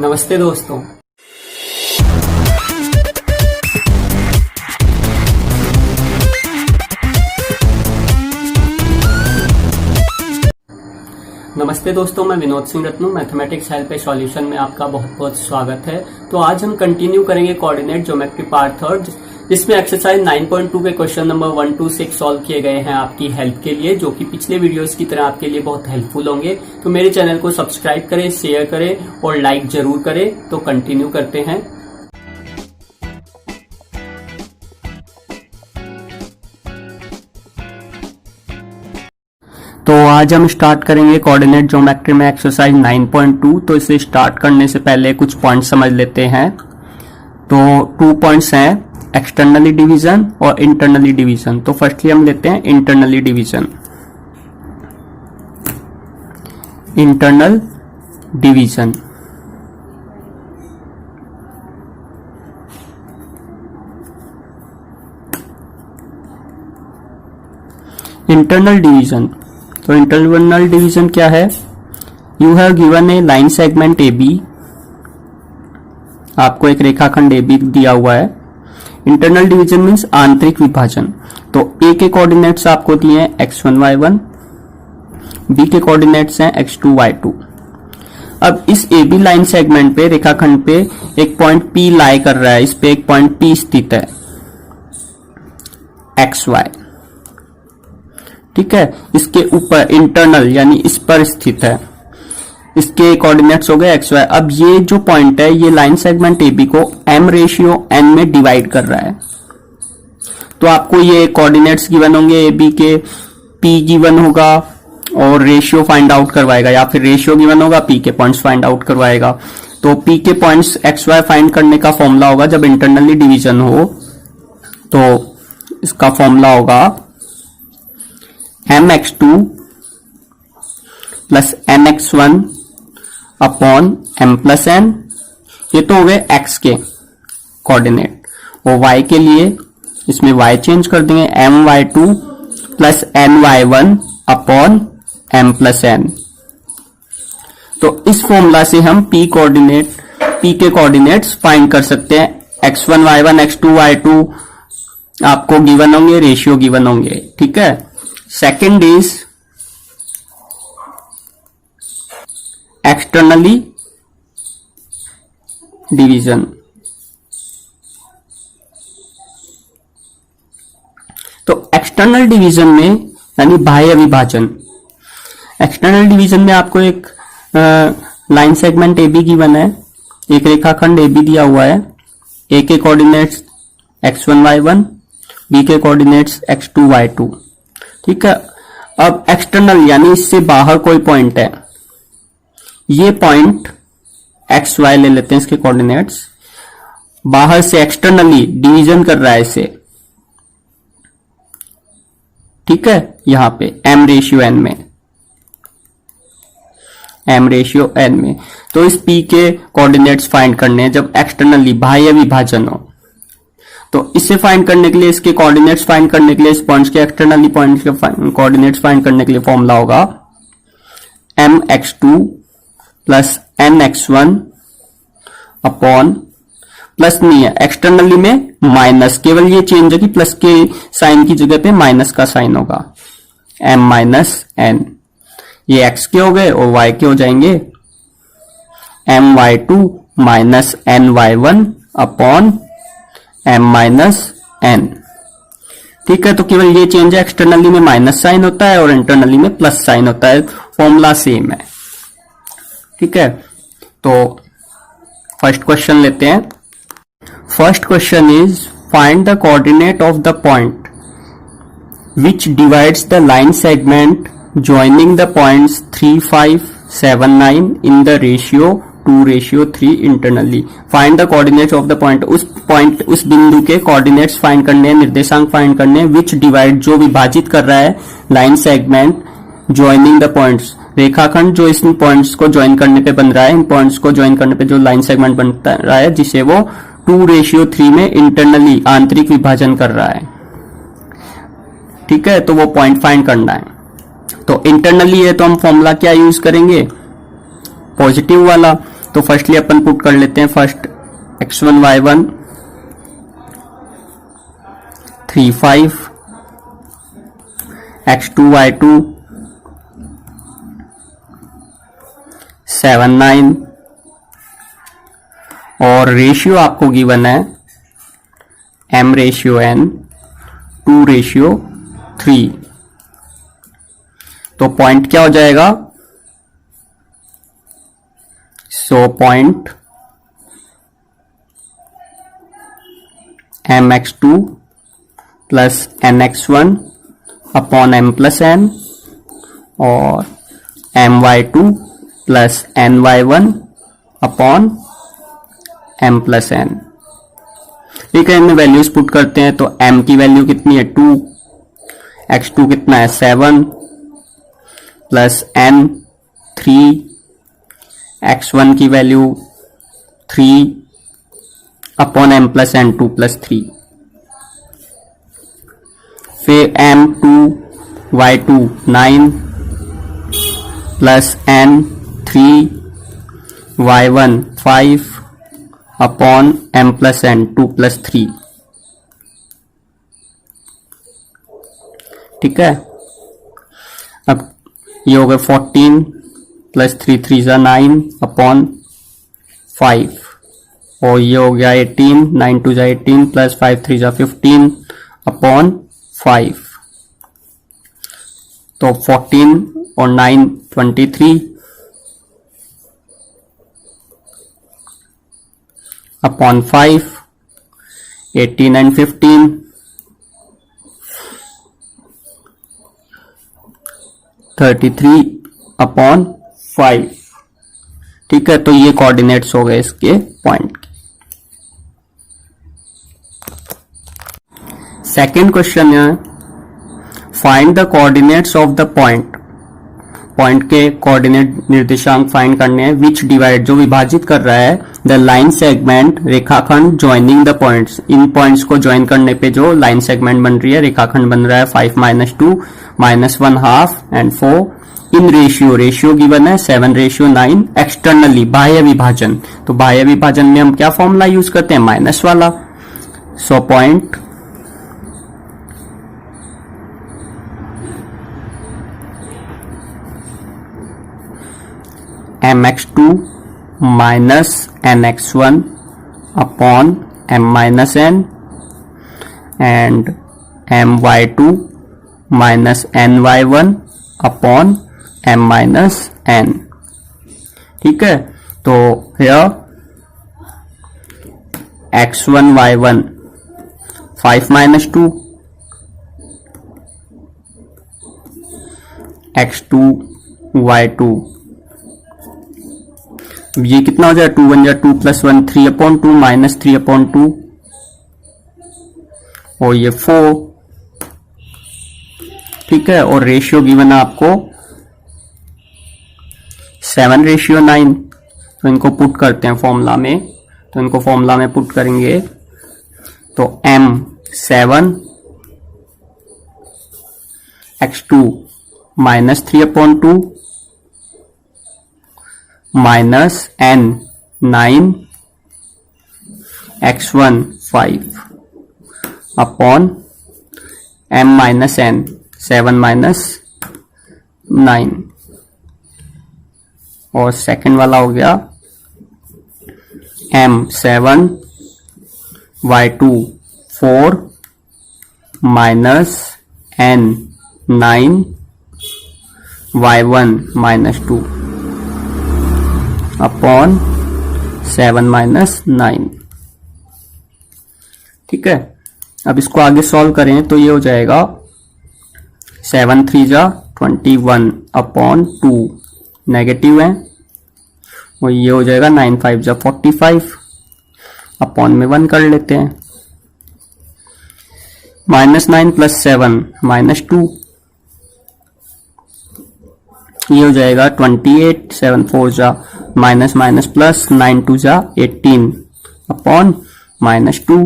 नमस्ते दोस्तों। नमस्ते दोस्तों, मैं विनोद सिंह रत्नू मैथमेटिक्स हेल्प ए सॉल्यूशन में आपका बहुत बहुत स्वागत है। तो आज हम कंटिन्यू करेंगे कोऑर्डिनेट ज्योमेट्री पार्ट थर्ड, जिसमें एक्सरसाइज 9.2 के क्वेश्चन नंबर 1 to 6 सॉल्व किए गए हैं आपकी हेल्प के लिए, जो कि पिछले वीडियोस की तरह आपके लिए बहुत हेल्पफुल होंगे। तो मेरे चैनल को सब्सक्राइब करें, शेयर करें और लाइक जरूर करें। तो कंटिन्यू करते हैं। तो आज हम स्टार्ट करेंगे कोऑर्डिनेट ज्योमेट्री में एक्सरसाइज 9.2। तो इसे स्टार्ट करने से पहले कुछ पॉइंट समझ लेते हैं। तो 2 पॉइंट्स हैं, एक्सटर्नली डिवीजन और इंटरनली डिवीजन। तो फर्स्टली हम लेते हैं internally division. Internal division internal division. तो इंटरनल डिवीजन क्या है? You have given a line segment A B. आपको एक रेखाखंड ए बी दिया हुआ है। इंटरनल डिवीजन मीन्स आंतरिक विभाजन। तो ए के कोऑर्डिनेट्स आपको दिए हैं x1 y1, बी के कोऑर्डिनेट्स हैं x2 y2। अब इस ए बी लाइन सेगमेंट पे, रेखाखंड पे एक पॉइंट P लाई कर रहा है। इस पे एक पॉइंट P स्थित है xy, ठीक है। इसके ऊपर इंटरनल यानी इस पर स्थित है। इसके कोऑर्डिनेट्स हो गए xy। अब ये जो पॉइंट है, ये लाइन सेगमेंट AB को m/n में डिवाइड कर रहा है। तो आपको ये कोऑर्डिनेट्स गिवन होंगे AB के, P गिवन होगा और रेशियो फाइंड आउट करवाएगा, या फिर रेशियो गिवन होगा, P के पॉइंट्स फाइंड आउट करवाएगा। तो P के पॉइंट्स xy फाइंड करने का फॉर्मूला होगा जब इंटरनली डिवीजन हो। तो इसका फॉर्मूला होगा mx2 plus mx1 upon m plus n। ये तो हो गए x के कोऑर्डिनेट, और y के लिए इसमें y चेंज कर देंगे, my2 plus ny1 upon m plus n। तो इस फॉर्मूला से हम p के कोऑर्डिनेट्स फाइंड कर सकते हैं। x1 y1 x2 y2 आपको गिवन होंगे, रेशियो गिवन होंगे, ठीक है। Second is externally division. तो एक्सटर्नल डिवीजन में यानी बाह्य विभाजन, एक्सटर्नल डिवीजन में आपको एक लाइन सेगमेंट AB गिवन है, एक रेखाखंड AB दिया हुआ है। A के कोऑर्डिनेट्स x1 y1, B के कोऑर्डिनेट्स x2 y2, ठीक है। अब एक्सटर्नल यानी इससे बाहर कोई पॉइंट है। ये पॉइंट एक्स वाई ले लेते हैं, इसके कोऑर्डिनेट्स। बाहर से एक्सटर्नली डिवीजन कर रहा है इसे, ठीक है। यहां पे m/n में, m/n में। तो इस P के कोऑर्डिनेट्स फाइंड करने हैं जब एक्सटर्नली बाह्य विभाजन हो। तो इसे फाइंड करने के लिए, इसके कोऑर्डिनेट्स फाइंड करने के लिए, इस पॉइंट्स के एक्सटर्नली पॉइंट्स के कोऑर्डिनेट्स फाइंड करने के लिए फॉर्मूला होगा mx2 plus nx1 upon, plus नहीं है एक्सटर्नली में माइनस, केवल ये चेंज है कि प्लस के साइन की जगह पे माइनस का साइन होगा, m माइनस n। ये x के हो गए और y के हो जाएंगे my2 minus ny1 upon m minus n, ठीक है। तो केवल ये चेंज है, एक्सटर्नली में माइनस साइन होता है और इंटरनली में प्लस साइन होता है। फॉर्मूला सेम है, ठीक है। तो फर्स्ट क्वेश्चन लेते हैं। First question is find the coordinate of the point which divides the line segment joining the points 3, 5, 7, 9 in the ratio 2:3 internally. Find the coordinates of the point. उस बिंदु के coordinates find करने हैं, निर्देशांक find करने हैं, विच डिवाइड जो विभाजित कर रहा है line segment joining the points, रेखाखंड जो इन पॉइंट्स को ज्वाइन करने पे बन रहा है, इन पॉइंट्स को ज्वाइन करने पे जो लाइन सेगमेंट बन रहा है, जिसे वो 2:3 में इंटरनली आंतरिक विभाजन कर रहा है, ठीक है। तो वो पॉइंट फाइंड करना है। तो इंटरनली है तो हम फॉर्मूला क्या यूज करेंगे, पॉजिटिव वाला। तो फर्स्टली अपन पुट कर लेते हैं first x1 y1 3 5, x2 y2 7 9, और रेशियो आपको गिवन है m रेशियो n 2 रेशियो 3। तो पॉइंट क्या हो जाएगा? So point mx2 plus nx1 upon m plus n और my2 plus ny1 upon m plus n। ठीक है, इनमें वैल्यूज पुट करते हैं। तो m की वैल्यू कितनी है 2, x2 कितना है 7 प्लस n 3, x1 की value 3 upon m plus n 2 plus 3, फिर m2 y2 9 plus n 3 y1 5 upon m plus n 2 plus 3। ठीक है, अब ये हो गया 14 प्लस 3 3 जा 9 अपॉन 5, और ये हो गया 18 9 2 जा 18 प्लस 5 3 जा 15 अपॉन 5। तो 14 और 9 23 अपॉन 5, 18 एंड 15 33 अपॉन 5। ठीक है, तो ये कोऑर्डिनेट्स हो गए इसके पॉइंट के। सेकेंड क्वेश्चन है find the coordinates of the point. Point के कोऑर्डिनेट निर्देशांक फाइंड करने हैं विच डिवाइड, जो विभाजित कर रहा है द लाइन सेगमेंट रेखाखंड joining the points. In points को ज्वाइन करने पे जो लाइन सेगमेंट बन रही है, रेखाखंड बन रहा है 5 -2 -1/2 and 4 in ratio. Ratio given है 7:9 एक्सटर्नली बाह्य विभाजन। तो बाह्य विभाजन में हम क्या फॉर्मूला यूज करते हैं? माइनस वाला। So point mx2 minus nx1 upon m minus n and my2 minus ny1 upon m minus n। ठीक है, तो here x1 y1 5 - 2, x2 y2, ये कितना हो जाए 2 1 जा 2 प्लस 1 3/2 माइनस 3/2 और ये 4। ठीक है, और रेशियो गिवन है आपको 7:9। तो इनको पुट करते हैं फॉर्मूला में। तो इनको फॉर्मूला में पुट करेंगे तो m 7 x2 minus 3/2 minus n 9 x1 5 upon m minus n 7 - 9। और सेकंड वाला हो गया m 7 y2 4 minus n 9 y1 -2 upon 7 - 9। ठीक है, अब इसको आगे सॉल्व करें तो ये हो जाएगा 7 3 जा 21 अपॉन 2 नेगेटिव है, और ये हो जाएगा 9 5 जा 45 अपॉन में 1 कर लेते हैं। -9 + 7 -2, ये हो जाएगा 28 7 4 जा माइनस माइनस प्लस 9 2 जा 18 अपॉन -2।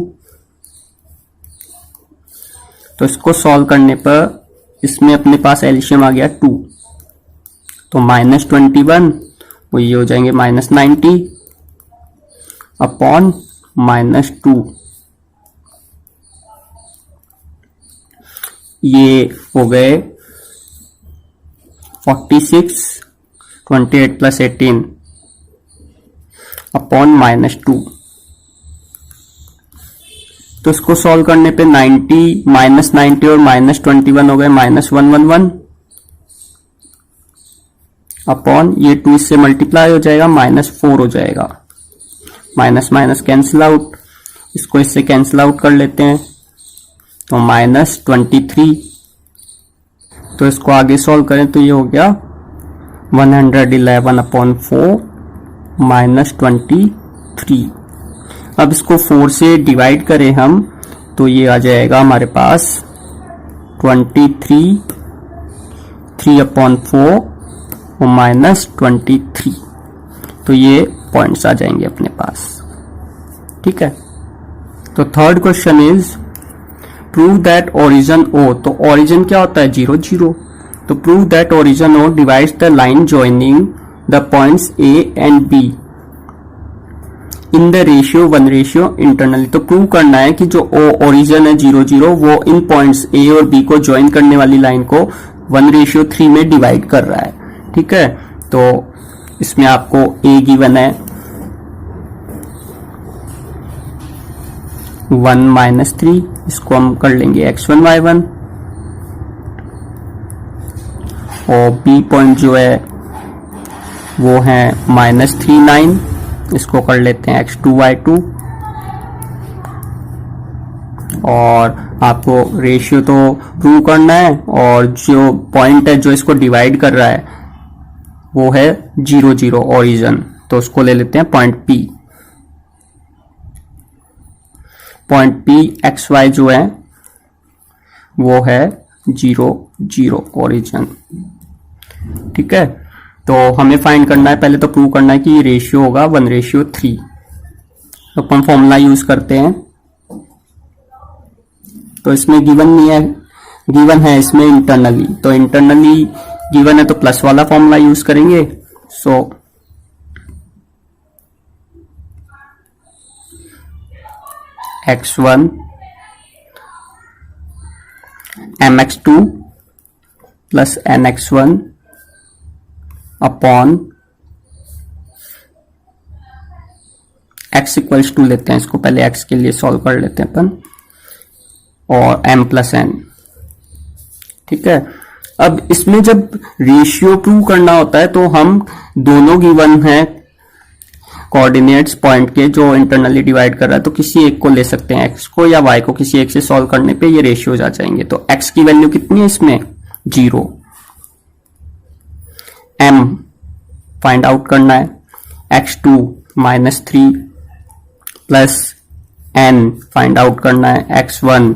तो इसको सॉल्व करने पर इसमें अपने पास एलसीएम आ गया 2, तो -21 और ये हो जाएंगे -90 अपॉन -2। ये हो गए 46, 28 + 18 अपॉन -2। तो इसको सॉल्व करने पे 90 -90 और -21 हो गए -111 अपॉन ये 2 इससे मल्टीप्लाई हो जाएगा -4 हो जाएगा। माइनस माइनस कैंसिल आउट, इसको इससे कैंसिल आउट कर लेते हैं तो -23। तो इसको आगे सॉल्व करें तो ये हो गया 111 अपॉन 4 -23। अब इसको 4 से डिवाइड करें हम तो ये आ जाएगा हमारे पास 23, 3 अपॉन 4 और -23। तो ये पॉइंट्स आ जाएंगे अपने पास। ठीक है, तो third question is prove that origin O. तो ओरिजिन क्या होता है? 0 0। तो prove that origin O divides the line joining the points A and B in the ratio 1 internally. तो प्रूव करना है कि जो ओरिजिन है 0 0 वो इन पॉइंट्स ए और बी को ज्वाइन करने वाली लाइन को 1:3 में डिवाइड कर रहा है। ठीक है, तो इसमें आपको ए गिवन है 1 - 3, इसको हम कर लेंगे x1 y1, और बी पॉइंट जो है वो है -3 9, इसको कर लेते हैं x2 y2। और आपको रेशियो तो प्रूव करना है और जो पॉइंट है जो इसको डिवाइड कर रहा है वो है 0 0 ओरिजिन। तो उसको ले लेते हैं point P। Point P XY जो है वो है 0 0 ओरिजिन। ठीक है, तो हमें फाइंड करना है, पहले तो प्रूव करना है कि ये रेशियो होगा 1:3। तो अपन फॉर्मूला यूज करते हैं। तो इसमें गिवन नहीं है, गिवन है इसमें इंटरनली। तो इंटरनली गिवन है तो प्लस वाला फॉर्मूला यूज करेंगे। So x1 mx2 plus nx1 upon x equals to लेते हैं, इसको पहले x के लिए सॉल्व कर लेते हैं अपन, और m + n। ठीक है, अब इसमें जब रेशियो प्रूव करना होता है तो हम दोनों गिवन है कोऑर्डिनेट्स पॉइंट के जो इंटरनली डिवाइड कर रहा है, तो किसी एक को ले सकते हैं, x को या y को, किसी एक से सॉल्व करने पे ये रेशियोज आ जाएंगे। तो x की वैल्यू कितनी है इसमें? 0। m फाइंड आउट करना है, x2 -3 plus n find out करना है, x1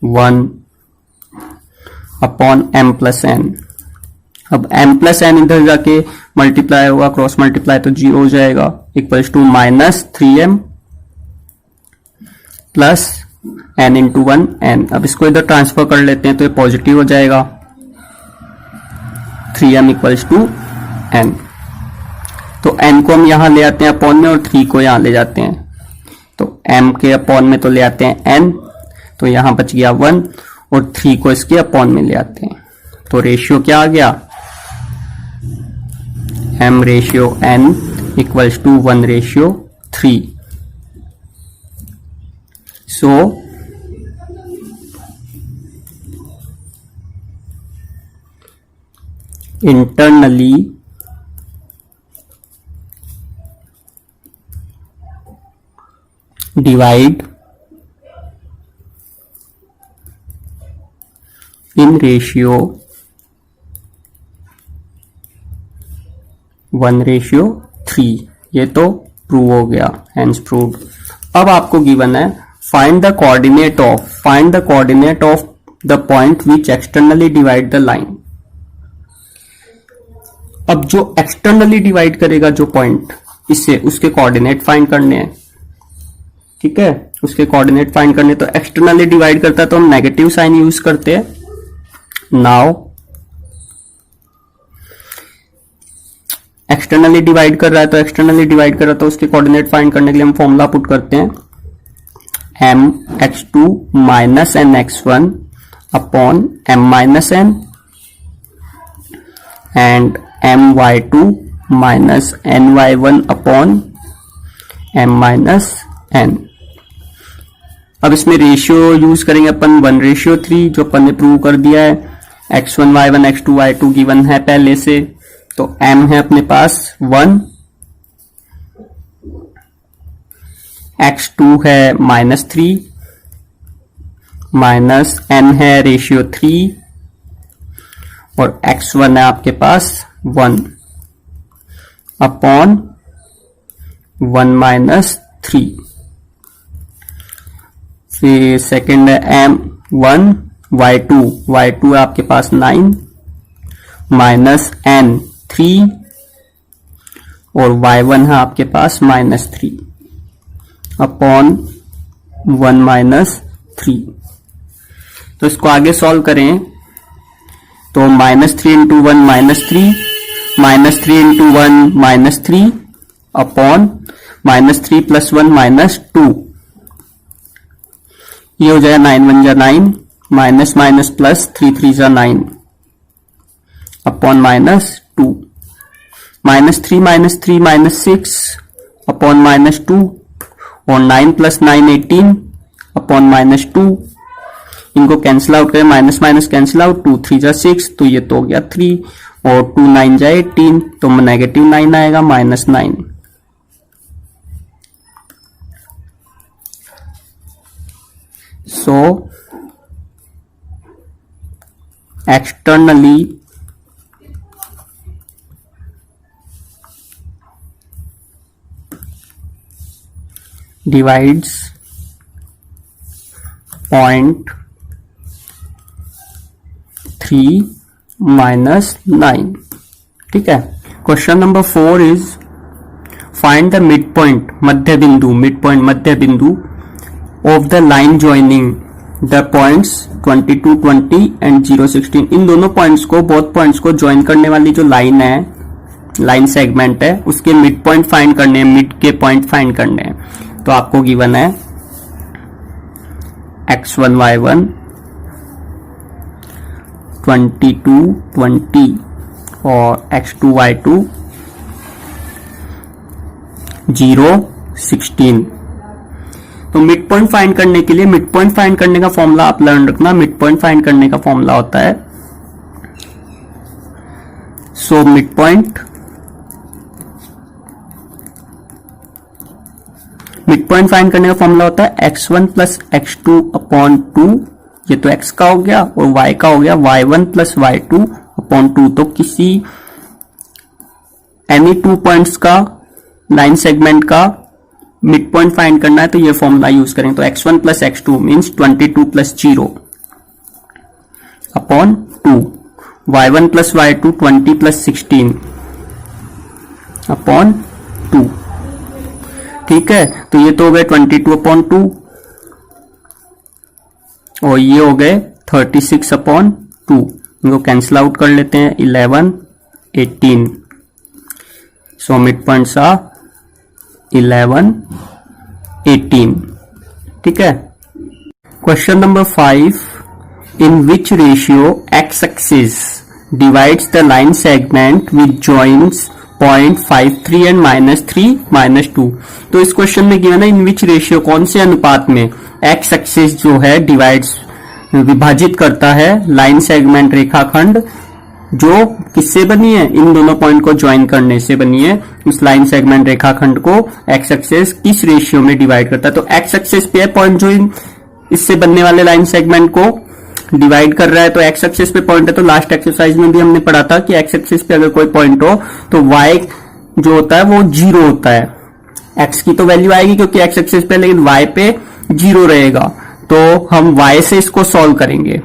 1 अपॉन m + n। अब m + n इधर जाके मल्टीप्लाई होगा, क्रॉस मल्टीप्लाई तो 0 हो जाएगा, equals to -3m plus n × 1 n। अब इसको इधर ट्रांसफर कर लेते हैं तो ये पॉजिटिव हो जाएगा, 3m = n। तो n को हम यहां ले आते हैं अपॉन में और 3 को यहां ले जाते हैं, तो m के अपॉन में तो ले आते हैं n, तो यहां बच गया 1, और 3 को इसके अपॉन में ले आते हैं। तो रेशियो क्या आ गया? m ratio n equals to 1:3। So internally divide in ratio 1:3। ये तो प्रूव हो गया, हेंस प्रूव्ड। अब आपको गिवन है find the coordinate of the point which externally divide the line. अब जो एक्सटर्नली डिवाइड करेगा जो पॉइंट, इससे उसके कोऑर्डिनेट फाइंड करने हैं। ठीक है, उसके कोऑर्डिनेट फाइंड करने, तो एक्सटर्नली डिवाइड करता है तो हम नेगेटिव साइन यूज करते हैं। नाउ एक्सटर्नली डिवाइड कर रहा है तो एक्सटर्नली डिवाइड कर रहा है तो उसके कोऑर्डिनेट फाइंड करने के लिए हम फॉर्मूला पुट करते हैं m x2 minus n x1 upon m minus n and m y2 minus n y1 upon m minus n। अब इसमें रेशियो यूज करेंगे अपन 1:3 जो अपन ने प्रूव कर दिया है। x1 y1 x2 y2 given है पहले से, तो m है अपने पास 1, x2 है -3 माइनस n है रेशियो 3 और x1 है आपके पास 1 अपॉन 1 माइनस 3। फिर सेकेंड है m1 y2 है आपके पास 9 माइनस n 3 और y1 है आपके पास -3 अपॉन 1 माइनस 3। तो इसको आगे सॉल्व करें तो -3 इंटू 1 -3 -3 इंटू 1 -3 अपॉन -3 प्लस 1 -2। ये हो जाएगा 9 1 जा 9 माइनस माइनस प्लस 3 3 जा 9 अपॉन -2 -3 -6 अपॉन -2 और 9 प्लस 9 18 अपॉन -2। इनको कैंसिल आउट करें, माइनस माइनस कैंसिल आउट, 2 3 जा 6 तो ये तो हो गया 3 और 2 9 जा 18 तो -9 आएगा -9। So externally divides 0.3 minus 9। ठीक है। Question number 4 is find the mid point मध्य बिंदु of the line joining the points 22 20 and 0 16। इन दोनों पॉइंट्स को, बोथ पॉइंट्स को ज्वाइन करने वाली जो लाइन है, लाइन सेगमेंट है, उसके मिड पॉइंट फाइंड करने हैं, मिड के पॉइंट फाइंड करने हैं। तो आपको गिवन है x1 y1 22 20 और x2 y2 0 16। तो मिड पॉइंट फाइंड करने के लिए, मिड पॉइंट फाइंड करने का फॉर्मूला आप लर्न रखना। मिड पॉइंट फाइंड करने का फॉर्मूला होता है मिड पॉइंट फाइंड करने का फॉर्मूला होता है x1 प्लस x2 अपॉन 2। ये तो x का हो गया और y का हो गया y1 प्लस y2 अपॉन 2। तो किसी एनी 2 पॉइंट्स का, लाइन सेगमेंट का मिड पॉइंट फाइंड करना है तो ये फॉर्मूला यूज करें। तो x1 plus x2 means 22 plus 0 upon 2, y1 plus y2 20 plus 16 upon 2। ठीक है, तो ये तो हो गए 22 अपॉन 2 और ये हो गए 36 अपॉन 2। इनको कैंसिल आउट कर लेते हैं, 11 18। So mid points are 11 18। ठीक है। Question number 5, in which ratio x axis divides the line segment which joins 0.53 and -3 -2। तो इस क्वेश्चन में गिवन है इन विच रेशियो, कौन से अनुपात में x एक्सिस जो है डिवाइड्स, विभाजित करता है लाइन सेगमेंट रेखाखंड जो किससे बनी है, इन दोनों पॉइंट को ज्वाइन करने से बनी है। उस लाइन सेगमेंट रेखाखंड को x एक्सिस किस रेशियो में डिवाइड करता है। तो x एक्सिस पे पॉइंट जो इससे बनने वाले लाइन सेगमेंट को डिवाइड कर रहा है, तो x एक्सिस पे पॉइंट है। तो लास्ट एक्सरसाइज में भी हमने पढ़ा था कि x एक्सिस पे अगर कोई पॉइंट हो तो y जो होता है वो 0 होता है। x की तो वैल्यू आएगी क्योंकि x एक्सिस पे, लेकिन y पे 0 रहेगा। तो हम y से इसको सॉल्व करेंगे।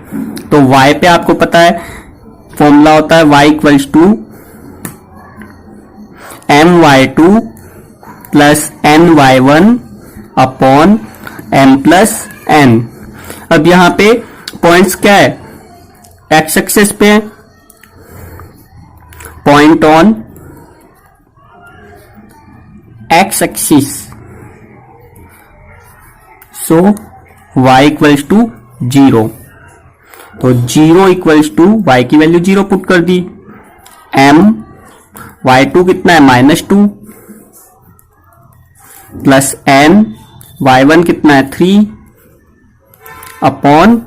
तो y पे आपको पता है फॉर्मूला होता है y equals to my2 plus ny1 upon m plus n। अब यहां पे पॉइंट्स क्या है, x एक्सिस पे point on X axis, so y equals to 0। तो 0 इक्वल्स टू y की वैल्यू 0 पुट कर दी। m y2 कितना है -2 प्लस n y1 कितना है 3 अपॉन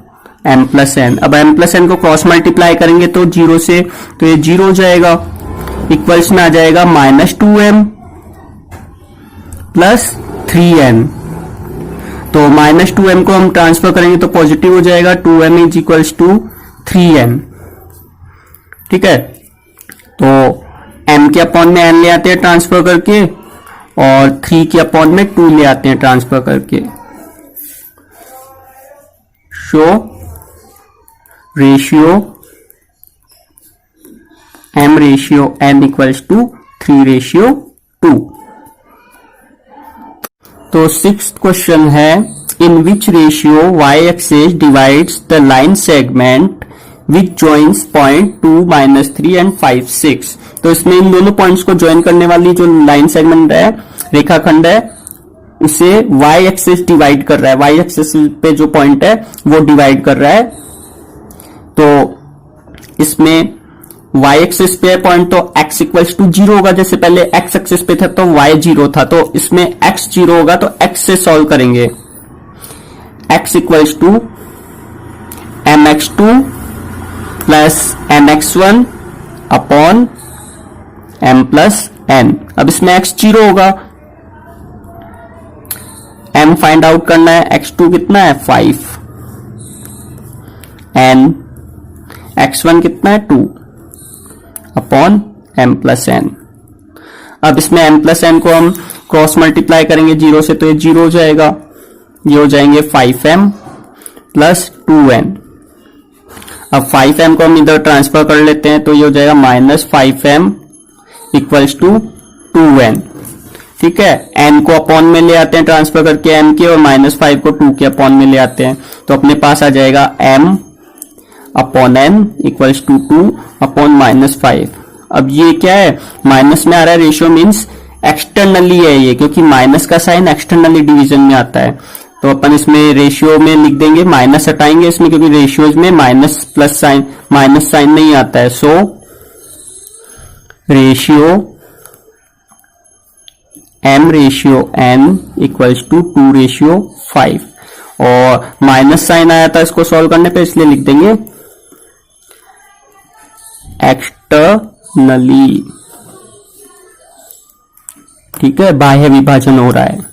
m प्लस n। अब m प्लस n को क्रॉस मल्टीप्लाई करेंगे तो 0 से, तो ये 0 हो जाएगा, इक्वल्स में आ जाएगा -2m प्लस 3n। तो -2m को हम ट्रांसफर करेंगे तो पॉजिटिव हो जाएगा, 2m is equals to 3n। ठीक है, तो m के अपॉन में n ले आते हैं ट्रांसफर करके, और 3 के अपॉन में 2 ले आते हैं ट्रांसफर करके। Show ratio m ratio n equals to 3:2। तो 6th क्वेश्चन है, in which ratio y axis divides the line segment which joins point 2, -3 and 5, 6। तो इसमें इन दोनों पॉइंट्स को ज्वाइन करने वाली जो लाइन सेगमेंट है, रेखाखंड है, उसे y एक्सिस डिवाइड कर रहा है, y एक्सिस पे जो पॉइंट है वो डिवाइड कर रहा है। तो इसमें y एक्सिस पे पॉइंट तो x इक्वल्स टू 0 होगा, जैसे पहले x एक्सिस पे था तो y 0 था, तो इसमें x 0 होगा, तो x से सॉल्व करेंगे। x equals to mx2 plus mx1 upon m plus n। अब इसमें x 0 होगा, m फाइंड आउट करना है, x2 कितना है 5, n x1 कितना है 2 अपॉन m प्लस n। अब इसमें m प्लस n को हम क्रॉस मल्टीप्लाई करेंगे 0 से, तो ये 0 हो जाएगा, ये हो जाएंगे 5m प्लस 2n। अब 5m को हम इधर ट्रांसफर कर लेते हैं, तो ये हो जाएगा -5m इक्वल्स टू 2n। ठीक है, n को अपॉन में ले आते हैं ट्रांसफर करके m के, और -5 को 2 के अपॉन में ले आते हैं, तो अपने पास आ जाएगा m upon n equals to 2 upon -5। अब ये क्या है, माइनस में आ रहा है, रेशियो मीन्स एक्सटर्नली है ये, क्योंकि माइनस का साइन एक्सटर्नली डिवीजन में आता है। तो अपन इसमें रेशियो में लिख देंगे, माइनस हटाएंगे इसमें, क्योंकि रेशियोज में माइनस साइन नहीं आता है। So ratio m ratio n equals to 2:5, और माइनस साइन आया था इसको सॉल्व करने पे, इसलिए लिख देंगे एक्सटर्नली। ठीक है, बाह्य विभाजन हो रहा है।